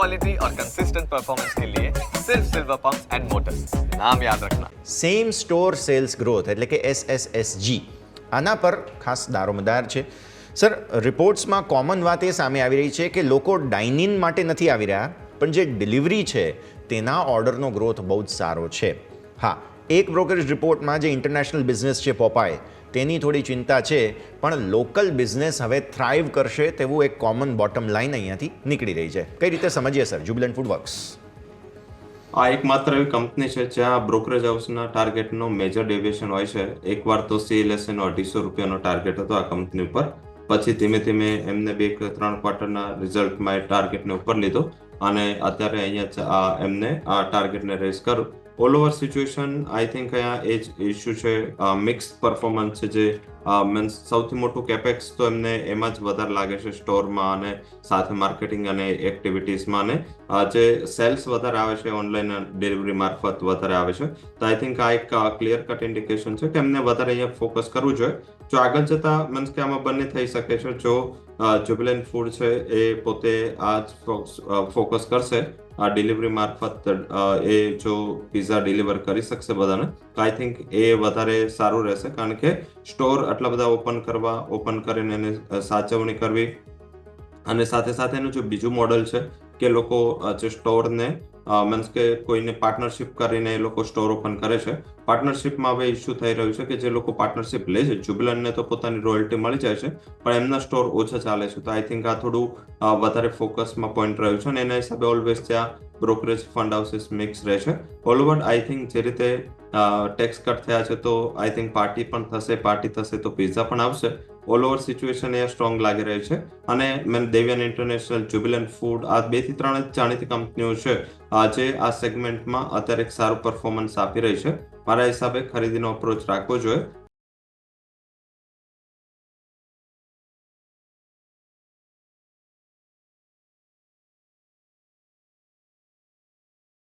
Quality और consistent performance के लिए सिर्फ सिल्वर पंप्स एंड मोटर्स, नाम याद रखना। સેમ સ્ટોર સેલ્સ ગ્રોથ એટલે કે SSSG આના પર ખાસ દારોમદાર છે. સર, રિપોર્ટ્સમાં કોમન વાત એ સામે આવી રહી છે કે લોકો ડાઇન ઇન માટે નથી આવી રહ્યા, પણ જે ડિલિવરી છે તેના ઓર્ડરનો ગ્રોથ બહુ જ સારો છે. હા, એક બ્રોકરેજ રિપોર્ટમાં જે ઇન્ટરનેશનલ બિઝનેસ છે પોપાય તેની થોડી ચિંતા છે, પણ લોકલ બિઝનેસ હવે થ્રાઇવ કરશે તેવું એક કોમન બોટમ લાઇન અહીંયાથી નીકળી રહી છે. કઈ રીતે સમજીએ સર જ્યુબિલન્ટ ફૂડ વર્ક્સ? આ એક માત્ર એવી કંપની છે જ્યાં બ્રોકરેજ હાઉસના ટાર્ગેટનો મેજર ડેવિએશન હોય છે. એકવાર તો CLSA નો 250 રૂપિયાનો ટાર્ગેટ હતો આ કંપની ઉપર, પછી ધીમે ધીમે એમને 2-3 ક્વાર્ટરના રિઝલ્ટમાં એ ટાર્ગેટને ઉપર લીધો અને અત્યારે અહીંયા એમને આ ટાર્ગેટને રેઝ કર્યું. All over situation I think અહીંયા એ જ ઇસ્યુ છે, મિક્સ પરફોર્મન્સ છે. જે મીન્સ સૌથી મોટું કેપેક્સ તો એમને એમાં જ વધારે લાગે છે, સ્ટોરમાં અને સાથે માર્કેટિંગ અને એક્ટિવિટીઝમાં, અને જે સેલ્સ વધારે આવે છે ઓનલાઈન ડિલિવરી મારફત વધારે આવે છે. તો આઈ થિંક આ એક ક્લિયર કટ ઇન્ડિકેશન છે કે એમને વધારે અહીંયા ફોકસ કરવું જોઈએ. જો આગળ જતા મીન્સ કે આમાં બંને થઈ શકે છે. જો જ્યુબિલન્ટ ફૂડ છે એ પોતે આ જ ફોકસ કરશે આ ડિલિવરી મારફત, એ જો પિઝા ડિલિવર કરી શકશે બધાને, તો આઈ થિંક એ વધારે સારું રહેશે. કારણ કે સ્ટોર આટલા બધા ઓપન કરીને એને સાચવણી કરવી, અને સાથે સાથે એનું જો બીજું મોડલ છે કે લોકો જે સ્ટોરને મીન્સ કે કોઈને પાર્ટનરશિપ કરીને એ લોકો સ્ટોર ઓપન કરે છે. પાર્ટનરશિપમાં હવે ઇસ્યુ થઈ રહ્યું છે કે જે લોકો પાર્ટનરશિપ લે છે, જ્યુબિલન્ટને તો પોતાની રોયલ્ટી મળી જાય છે, પણ એમના સ્ટોર ઓછા ચાલે છે. તો આઈ થિંક આ થોડું વધારે ફોકસમાં પોઈન્ટ રહ્યું છે, અને એના હિસાબે ઓલવેઝ ત્યાં બ્રોકરેજ ફંડ હાઉસીસ મિક્સ રહે છે. ઓલ ઓવર આઈ થિંક જે રીતે ટેક્સ કટ થયા છે, તો આઈ થિંક પાર્ટી થશે તો પિઝા પણ આવશે. ઓલ ઓવર સિચ્યુએશન એ સ્ટ્રોંગ લાગી રહી છે. અને દેવ્યાન ઇન્ટરનેશનલ, જ્યુબિલન્ટ ફૂડ, આ 2-3 જાણીતી કંપનીઓ છે જે આ સેગમેન્ટમાં અત્યારે એક સારું પરફોર્મન્સ આપી રહી છે. મારા હિસાબે ખરીદીનો અપ્રોચ રાખવો જોઈએ.